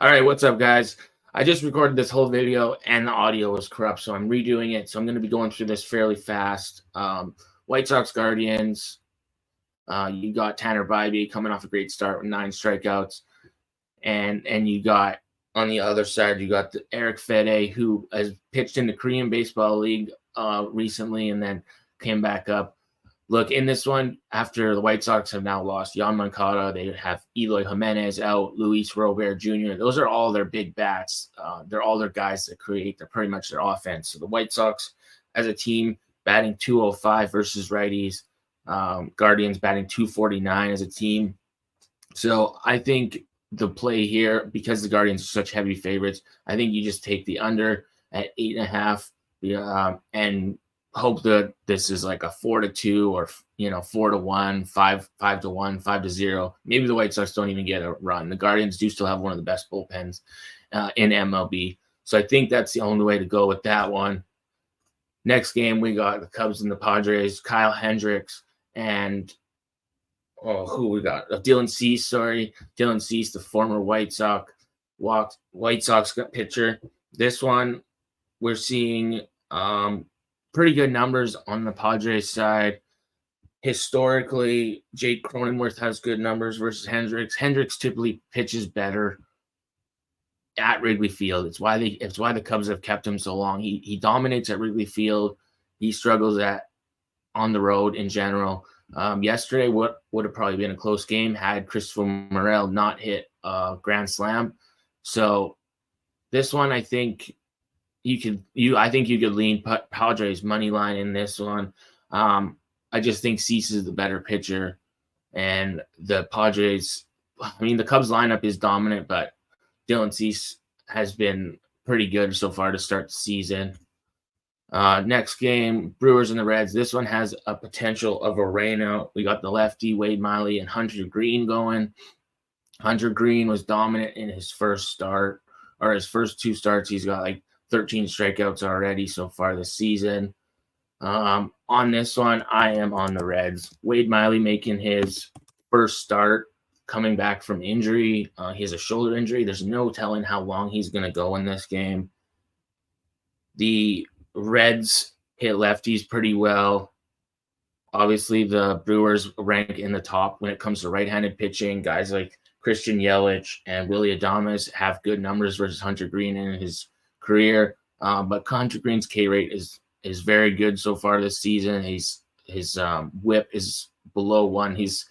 All right, what's up, guys? I just recorded this whole video and the audio was corrupt, so I'm redoing it. So I'm going to be going through this fairly fast. White Sox Guardians. You got Tanner Bybee coming off a great start with 9 strikeouts, and you got on the other side you got Eric Fede, who has pitched in the Korean Baseball League recently and then came back up. Look, in this one, after the White Sox have now lost Yon Moncada, they have Eloy Jimenez out, Luis Robert Jr. Those are all their big bats. They're all their guys that create pretty much their offense. So the White Sox, as a team, batting 205 versus righties. Guardians batting 249 as a team. So I think the play here, because the Guardians are such heavy favorites, I think you just take the under at 8.5 and hope that this is like a 4-2 or 4-1, 5-1, 5-0. Maybe the White Sox don't even get a run. The Guardians do still have one of the best bullpens in MLB, so I think that's the only way to go with that one. Next game, we got the Cubs and the Padres. Kyle Hendricks and who we got? Dylan Cease. Dylan Cease, the former White Sox pitcher. This one, we're seeing pretty good numbers on the Padres side. Historically, Jake Cronenworth has good numbers versus Hendricks. Hendricks typically pitches better at Wrigley Field. It's why the Cubs have kept him so long. He dominates at Wrigley Field. He struggles on the road in general. Yesterday, what would have probably been a close game had Christopher Morel not hit a grand slam. So this one, I think you could lean Padres money line in this one. I just think Cease is the better pitcher, and the Padres. I mean, the Cubs lineup is dominant, but Dylan Cease has been pretty good so far to start the season. Next game, Brewers and the Reds. This one has a potential of a rainout. We got the lefty Wade Miley and Hunter Green going. Hunter Green was dominant in his first start, or his first 2 starts. He's got like 13 strikeouts already so far this season. On this one, I am on the Reds. Wade Miley making his first start, coming back from injury. He has a shoulder injury. There's no telling how long he's going to go in this game. The Reds hit lefties pretty well. Obviously, the Brewers rank in the top when it comes to right-handed pitching. Guys like Christian Yelich and Willy Adames have good numbers versus Hunter Green in his career. But Hunter Green's K rate is very good so far this season. His whip is below 1. He's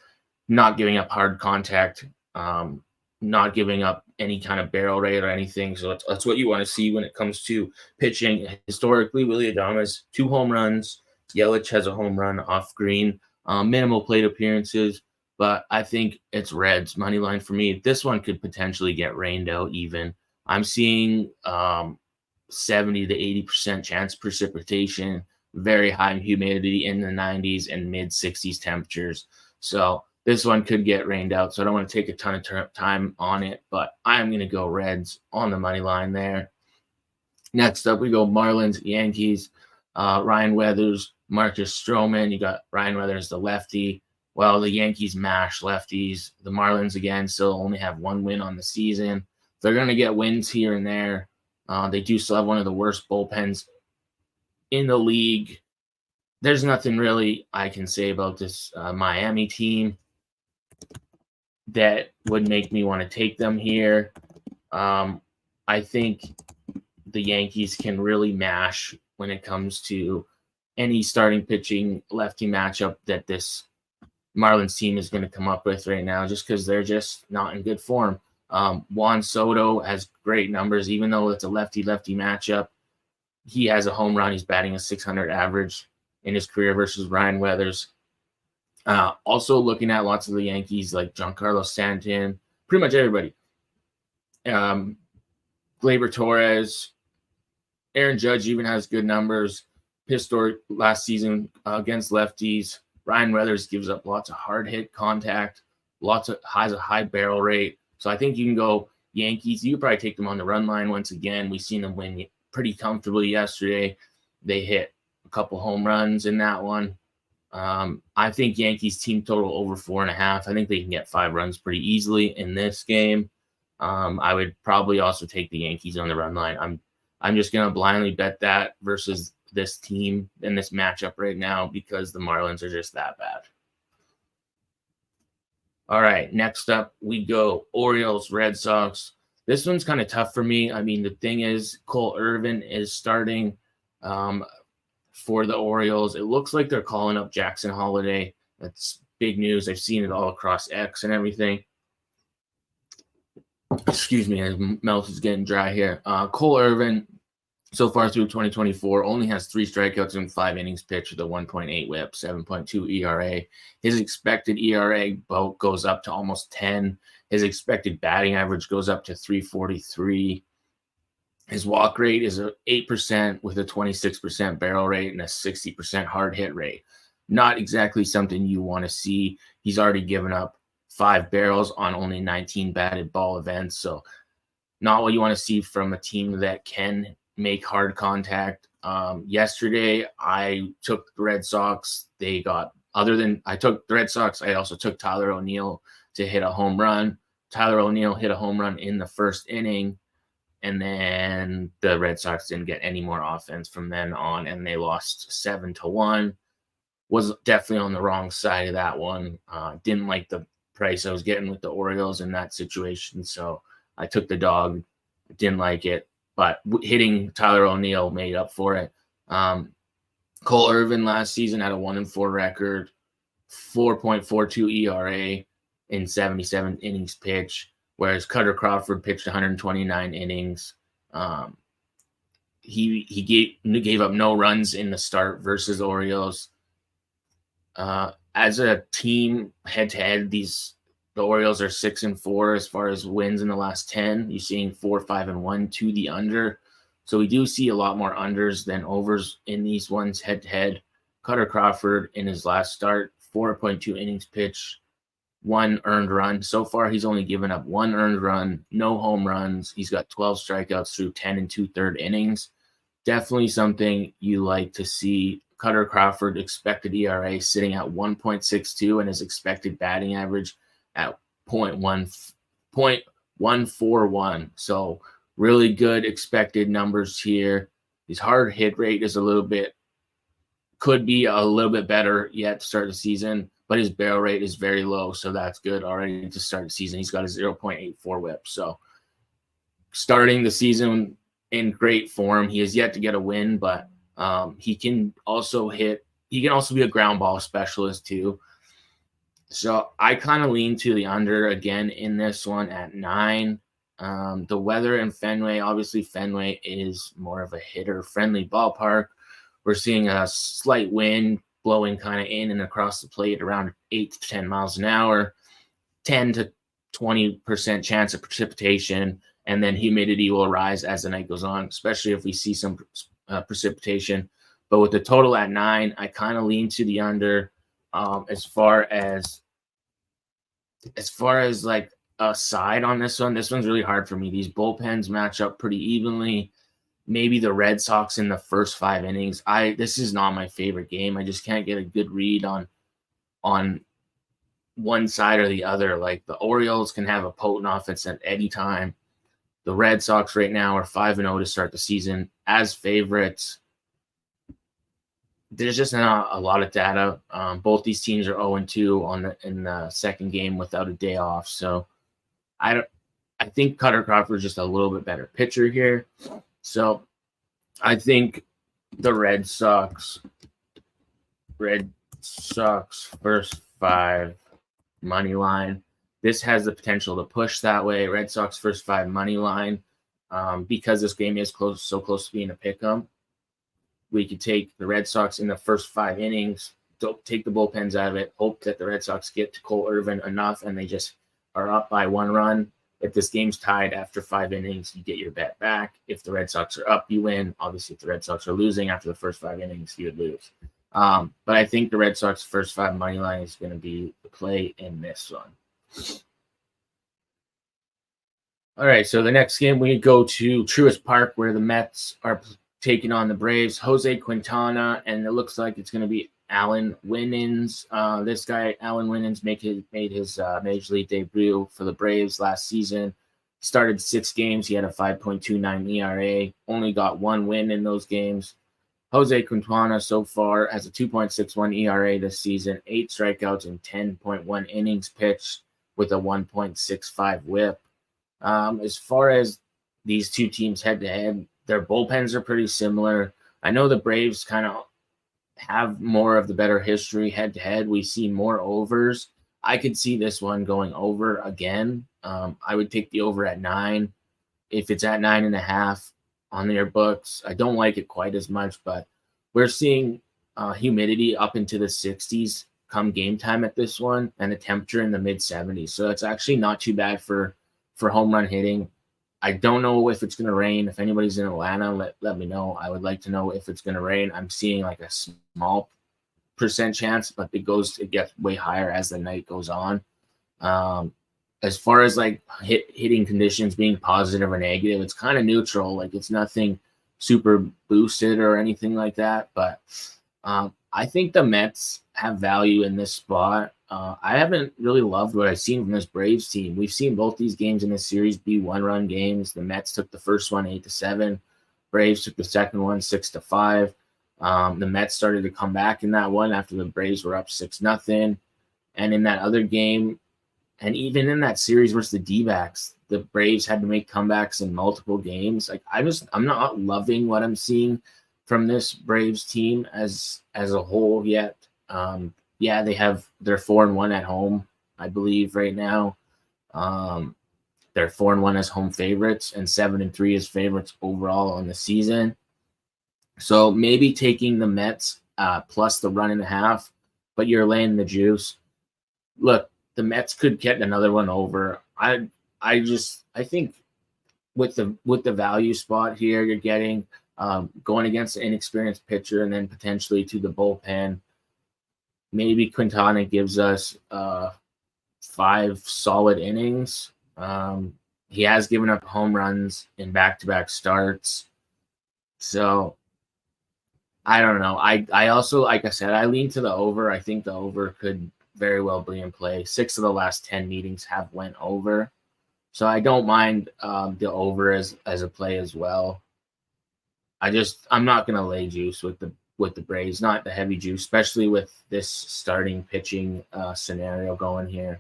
not giving up hard contact, not giving up any kind of barrel rate or anything. So that's what you want to see when it comes to pitching. Historically, Willy Adames, 2 home runs. Yelich has a home run off Green. Minimal plate appearances, but I think it's Reds money line for me. This one could potentially get rained out even. I'm seeing 70 to 80% chance precipitation, very high humidity in the 90s and mid 60s temperatures. So this one could get rained out. So I don't want to take a ton of time on it, but I'm going to go Reds on the money line there. Next up, we go Marlins, Yankees, Ryan Weathers, Marcus Stroman. You got Ryan Weathers, the lefty. Well, the Yankees mash lefties. The Marlins, again, still only have 1 win on the season. They're going to get wins here and there. They do still have one of the worst bullpens in the league. There's nothing really I can say about this Miami team that would make me want to take them here. I think the Yankees can really mash when it comes to any starting pitching lefty matchup that this Marlins team is going to come up with right now, just because they're just not in good form. Juan Soto has great numbers, even though it's a lefty-lefty matchup. He has a home run. He's batting a 600 average in his career versus Ryan Weathers. Also looking at lots of the Yankees, like Giancarlo Stanton, pretty much everybody. Gleyber Torres, Aaron Judge even has good numbers. Historic last season against lefties. Ryan Weathers gives up lots of hard hit contact, has a high barrel rate. So I think you can go Yankees. You could probably take them on the run line once again. We've seen them win pretty comfortably yesterday. They hit a couple home runs in that one. I think Yankees team total over 4.5. I think they can get 5 runs pretty easily in this game. I would probably also take the Yankees on the run line. I'm just gonna blindly bet that versus this team in this matchup right now because the Marlins are just that bad. All right, next up we go Orioles, Red Sox. This one's kind of tough for me. I mean, the thing is, Cole Irvin is starting um, for the Orioles. It looks like they're calling up Jackson Holiday. That's big news. I've seen it all across X and everything. Excuse me, my mouth is getting dry here. Cole Irvin, so far through 2024, only has 3 strikeouts in 5 innings pitched with a 1.8 whip, 7.2 ERA. His expected ERA goes up to almost 10. His expected batting average goes up to 343. His walk rate is 8% with a 26% barrel rate and a 60% hard hit rate. Not exactly something you want to see. He's already given up 5 barrels on only 19 batted ball events. So not what you want to see from a team that can make hard contact. Yesterday, I took the Red Sox. I took the Red Sox, I also took Tyler O'Neill to hit a home run. Tyler O'Neill hit a home run in the first inning, and then the Red Sox didn't get any more offense from then on, and they lost 7-1. Was definitely on the wrong side of that one. Didn't like the price I was getting with the Orioles in that situation, so I took the dog. Didn't like it, but hitting Tyler O'Neill made up for it. Cole Irvin last season had a 1-4 record, 4.42 ERA in 77 innings pitched, whereas Cutter Crawford pitched 129 innings. He gave up no runs in the start versus Orioles. As a team, head-to-head, the Orioles are 6-4 as far as wins in the last 10. You're seeing 4-5-1 to the under. So we do see a lot more unders than overs in these ones head-to-head. Cutter Crawford in his last start, 4.2 innings pitched, 1 earned run. So far, he's only given up 1 earned run, no home runs. He's got 12 strikeouts through 10 2/3 innings. Definitely something you like to see. Cutter Crawford expected ERA sitting at 1.62 and his expected batting average at 0.141. So really good expected numbers here. His hard hit rate is could be a little bit better yet to start the season, but his barrel rate is very low, so that's good already to start the season. He's got a 0.84 whip. So starting the season in great form. He has yet to get a win, but he can also be a ground ball specialist too. So I kind of lean to the under again in this one at 9. The weather in Fenway, obviously Fenway is more of a hitter-friendly ballpark. We're seeing a slight wind blowing kind of in and across the plate around 8 to 10 miles an hour, 10 to 20% chance of precipitation, and then humidity will rise as the night goes on, especially if we see some precipitation. But with the total at 9, I kind of lean to the under. As far as like a side on this one's really hard for me. These bullpens match up pretty evenly. Maybe the Red Sox in the first 5 innings. This is not my favorite game. I just can't get a good read on one side or the other. Like the Orioles can have a potent offense at any time. The Red Sox right now are 5-0 to start the season as favorites. There's just not a lot of data. Both these teams are 0-2 in the second game without a day off. So I think Cutter Crawford is just a little bit better pitcher here. So I think the Red Sox first 5 money line. This has the potential to push that way. Red Sox first 5 money line. Because this game is so close to being a pick-em, we could take the Red Sox in the first 5 innings, don't take the bullpens out of it, hope that the Red Sox get to Cole Irvin enough and they just are up by 1 run. If this game's tied after 5 innings, you get your bet back. If the Red Sox are up, you win. Obviously, if the Red Sox are losing after the first 5 innings, you would lose. But I think the Red Sox first 5 money line is going to be the play in this one. All right, so the next game we go to Truist Park where the Mets are taking on the Braves. Jose Quintana, and it looks like it's going to be Alan Winans. This guy, Alan Winans, made his Major League debut for the Braves last season. Started 6 games. He had a 5.29 ERA. Only got 1 win in those games. Jose Quintana so far has a 2.61 ERA this season, 8 strikeouts and 10.1 innings pitched with a 1.65 WHIP. As far as these two teams head to head, their bullpens are pretty similar. I know the Braves kind of have more of the better history head to head. We see more overs. I could see this one going over again. I would take the over at 9. If it's at 9.5 on their books, I don't like it quite as much, but we're seeing humidity up into the 60s come game time at this one, and the temperature in the mid 70s. So it's actually not too bad for home run hitting. I don't know if it's going to rain. If anybody's in Atlanta, let me know. I would like to know if it's going to rain. I'm seeing like a small percent chance, but it gets way higher as the night goes on. As far as like hitting conditions being positive or negative, it's kind of neutral. Like it's nothing super boosted or anything like that. But I think the Mets have value in this spot. I haven't really loved what I've seen from this Braves team. We've seen both these games in this series be 1-run games. The Mets took the first one 8-7. Braves took the second one 6-5. The Mets started to come back in that one after the Braves were up 6-0. And in that other game, and even in that series versus the D-backs, the Braves had to make comebacks in multiple games. Like I'm not loving what I'm seeing from this Braves team as a whole yet. They're 4-1 at home, I believe, right now. They're 4-1 as home favorites and 7-3 as favorites overall on the season. So maybe taking the Mets plus the 1.5, but you're laying the juice. Look, the Mets could get another one over. I think with the value spot here, you're getting going against an inexperienced pitcher and then potentially to the bullpen. Maybe Quintana gives us 5 solid innings. He has given up home runs in back-to-back starts. So I don't know. I also, like I said, I lean to the over. I think the over could very well be in play. 6 of the last 10 meetings have went over. So I don't mind the over as a play as well. I'm not going to lay juice with the Braves, not the heavy juice, especially with this starting pitching scenario going here.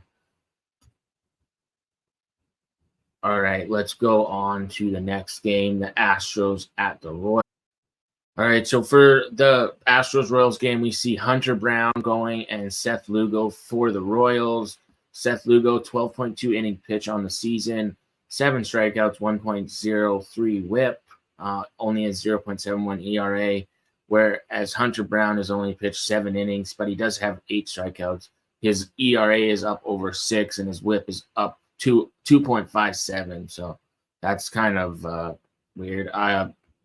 All right, let's go on to the next game, the Astros at the Royals. All right, so for the Astros-Royals game, we see Hunter Brown going and Seth Lugo for the Royals. Seth Lugo, 12.2 inning pitch on the season, 7 strikeouts, 1.03 WHIP, only a 0.71 ERA, whereas Hunter Brown has only pitched 7 innings, but he does have 8 strikeouts. His ERA is up over 6, and his WHIP is up to 2.57. So that's kind of weird.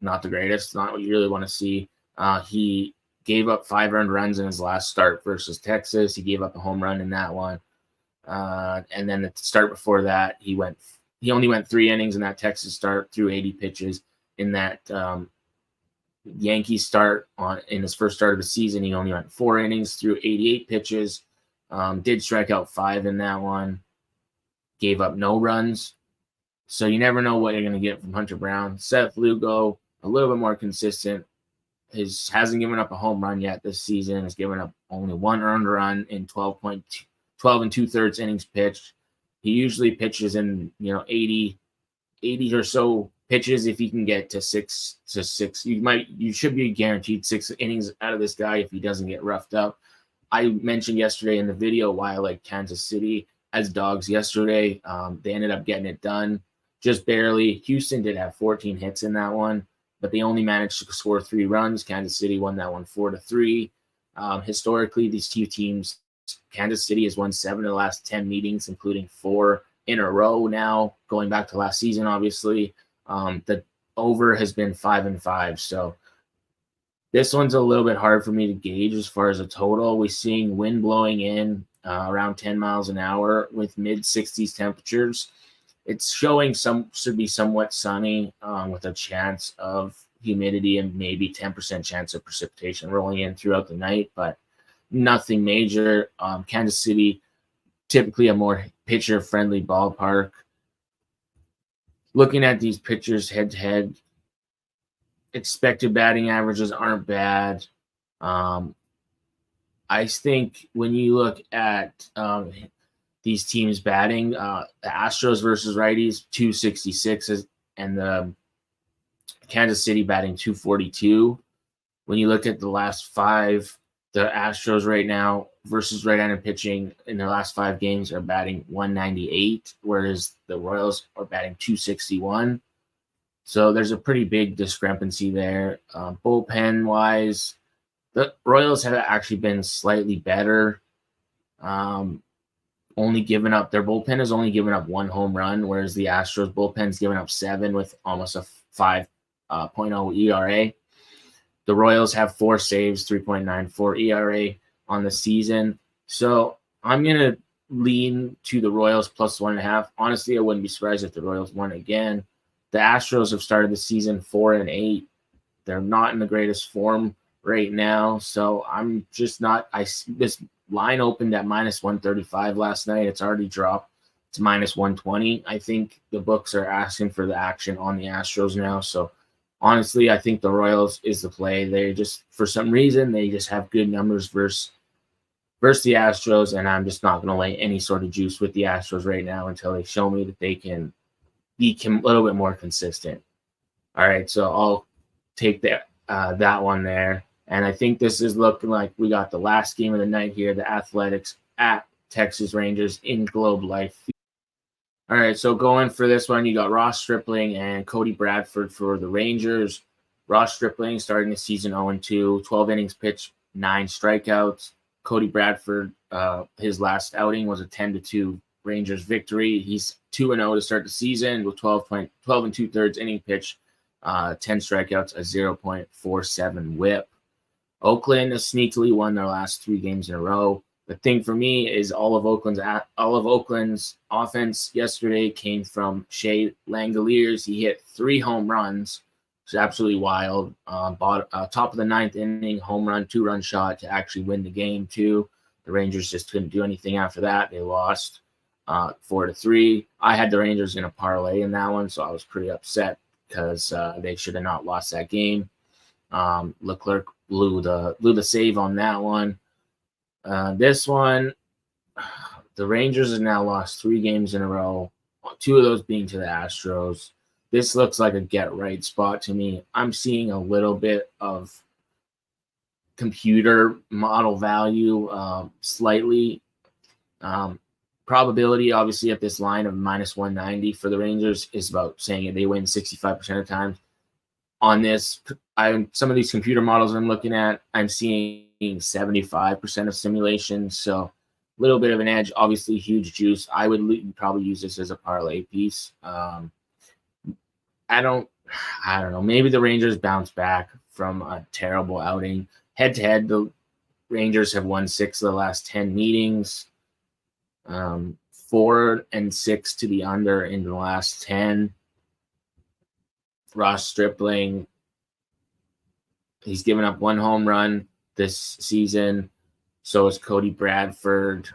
Not the greatest, not what you really want to see. He gave up 5 earned runs in his last start versus Texas. He gave up a home run in that one. And then the start before that, he only went 3 innings in that Texas start, threw 80 pitches. In that Yankees start in his first start of the season, he only went 4 innings, threw 88 pitches, did strike out 5 in that one, gave up no runs. So you never know what you're going to get from Hunter Brown. Seth Lugo, a little bit more consistent. Hasn't given up a home run yet this season. Has given up only 1 earned run in 12 and 2/3 innings pitched. He usually pitches in 80 or so pitches. If he can get to 6, you should be guaranteed 6 innings out of this guy if he doesn't get roughed up. I mentioned yesterday in the video why I like Kansas City as dogs yesterday. They ended up getting it done just barely. Houston did have 14 hits in that one, but they only managed to score 3 runs. Kansas City won that one 4-3. Historically, these two teams, Kansas City has won 7 of the last 10 meetings, including 4 in a row now, going back to last season, obviously. The over has been 5-5. So this one's a little bit hard for me to gauge as far as a total. We're seeing wind blowing in around 10 miles an hour with mid-60s temperatures. It's showing should be somewhat sunny with a chance of humidity and maybe 10% chance of precipitation rolling in throughout the night, but nothing major. Kansas City, typically a more pitcher-friendly ballpark. looking at these pitchers head to head, expected batting averages aren't bad. I think when you look at these teams batting, the Astros versus righties, 266, and the Kansas City batting 242. When you look at the last five, the Astros right now versus right-handed pitching in their last 5 games are batting 198, whereas the Royals are batting 261. So there's a pretty big discrepancy there. Bullpen-wise, the Royals have actually been slightly better. Only given up, their bullpen has only given up 1 home run, whereas the Astros bullpen's given up 7 with almost a 5.0 ERA. The Royals have 4 saves, 3.94 ERA on the season. So I'm going to lean to the Royals plus 1.5. Honestly, I wouldn't be surprised if the Royals won again. The Astros have started the season 4-8. They're not in the greatest form right now. So I'm just not. This line opened at minus 135 last night. It's already dropped to minus 120. I think the books are asking for the action on the Astros now. So honestly, I think the Royals is the play. They just, for some reason, they just have good numbers versus the Astros, and I'm just not going to lay any sort of juice with the Astros right now until they show me that they can be a little bit more consistent. All right, so I'll take that one there. And I think this is looking like we got the last game of the night here, the Athletics at Texas Rangers in Globe Life. All right, so going for this one, you got Ross Stripling and Cody Bradford for the Rangers. Ross Stripling starting the season 0-2, 12 innings pitched, 9 strikeouts. Cody Bradford, his last outing was a 10-2 Rangers victory. He's 2-0 to start the season with 12 and 2/3 inning pitch, 10 strikeouts, a 0.47 whip. Oakland has sneakily won their last 3 games in a row. The thing for me is all of Oakland's offense yesterday came from Shea Langoliers. He hit 3 home runs, which is absolutely wild. Top of the 9th inning, home run, 2-run shot to actually win the game too. The Rangers just couldn't do anything after that. They lost 4-3. I had the Rangers in a parlay in that one, so I was pretty upset because they should have not lost that game. Leclerc blew the save on that one. This one, the Rangers have now lost 3 games in a row, 2 of those being to the Astros. This looks like a get-right spot to me. I'm seeing a little bit of computer model value, slightly. Probability, obviously, at this line of minus 190 for the Rangers is about saying they win 65% of the time. On this, some of these computer models I'm looking at, I'm seeing 75% of simulations, so a little bit of an edge. Obviously, huge juice. I would probably use this as a parlay piece. I don't know. Maybe the Rangers bounce back from a terrible outing. Head to head, the Rangers have won 6 of the last 10 meetings. 4-6 to the under in the last 10. Ross Stripling, he's given up 1 home run this season. So is Cody Bradford.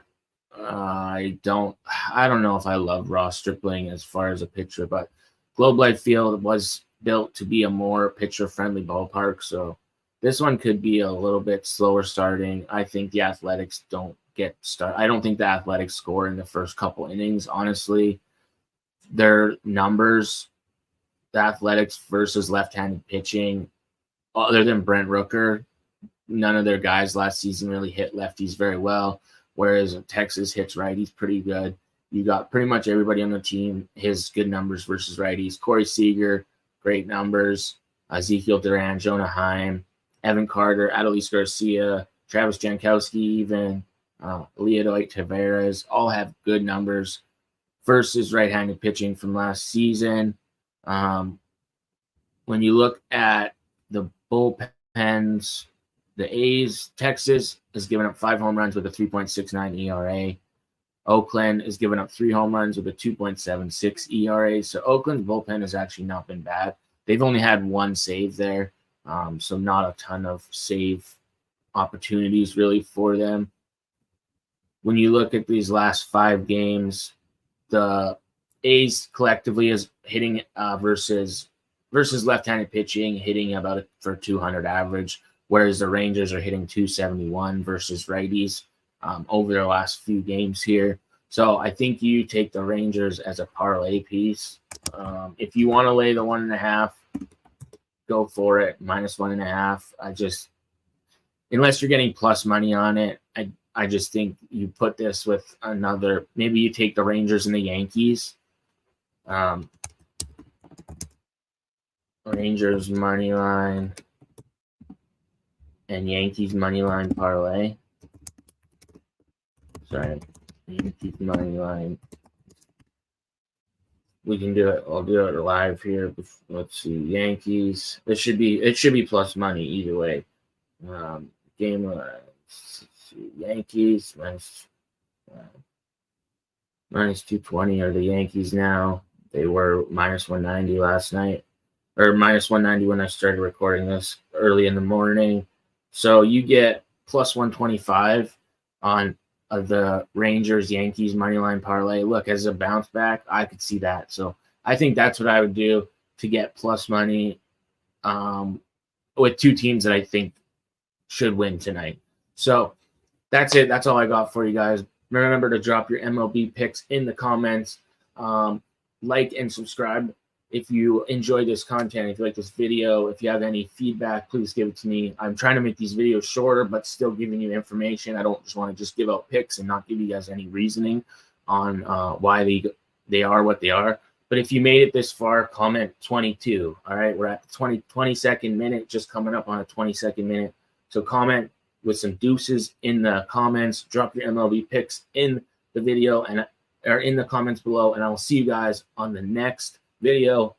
I don't know if I love Ross Stripling as far as a pitcher, but Globe Life Field was built to be a more pitcher-friendly ballpark, so this one could be a little bit slower starting. I think the Athletics don't get started. I don't think the Athletics score in the first couple innings, honestly. Their numbers, the Athletics versus left-handed pitching, other than Brent Rooker, none of their guys last season really hit lefties very well, whereas Texas hits righties pretty good. You got pretty much everybody on the team, his good numbers versus righties. Corey Seager, great numbers. Ezekiel Duran, Jonah Heim, Evan Carter, Adolis Garcia, Travis Jankowski, even Leodoy Taveras, all have good numbers versus right-handed pitching from last season. When you look at the bullpens, the A's, Texas has given up 5 home runs with a 3.69 ERA. Oakland has given up 3 home runs with a 2.76 ERA. So Oakland's bullpen has actually not been bad. They've only had 1 save there, so not a ton of save opportunities really for them. When you look at these last 5 games, the A's collectively is hitting versus left-handed pitching, hitting about for 200 average, whereas the Rangers are hitting 271 versus righties over their last few games here. So I think you take the Rangers as a parlay piece. If you want to lay the 1.5, go for it. -1.5. Unless you're getting plus money on it, I just think you put this with another. Maybe you take the Rangers and the Yankees. Rangers money line and Yankees money line parlay. Sorry, Yankees money line. We can do it. I'll do it live here. Let's see, Yankees. It should be plus money either way. Game Yankees minus 220 are the Yankees now. They were -190 last night, or -190 when I started recording this early in the morning. So you get +125 on the Rangers Yankees money line parlay. Look, as a bounce back, I could see that. So I think that's what I would do to get plus money with two teams that I think should win tonight. So that's it. That's all I got for you guys. Remember to drop your MLB picks in the comments. Like and subscribe if you enjoy this content. If you like this video, if you have any feedback, please give it to me. I'm trying to make these videos shorter, but still giving you information. I don't just want to just give out picks and not give you guys any reasoning on why they are what they are. But if you made it this far, comment 22. All right, we're at the 22nd minute, just coming up on a 22nd minute. So comment with some deuces in the comments. Drop your MLB picks in the video or in the comments below, and I'll see you guys on the next video.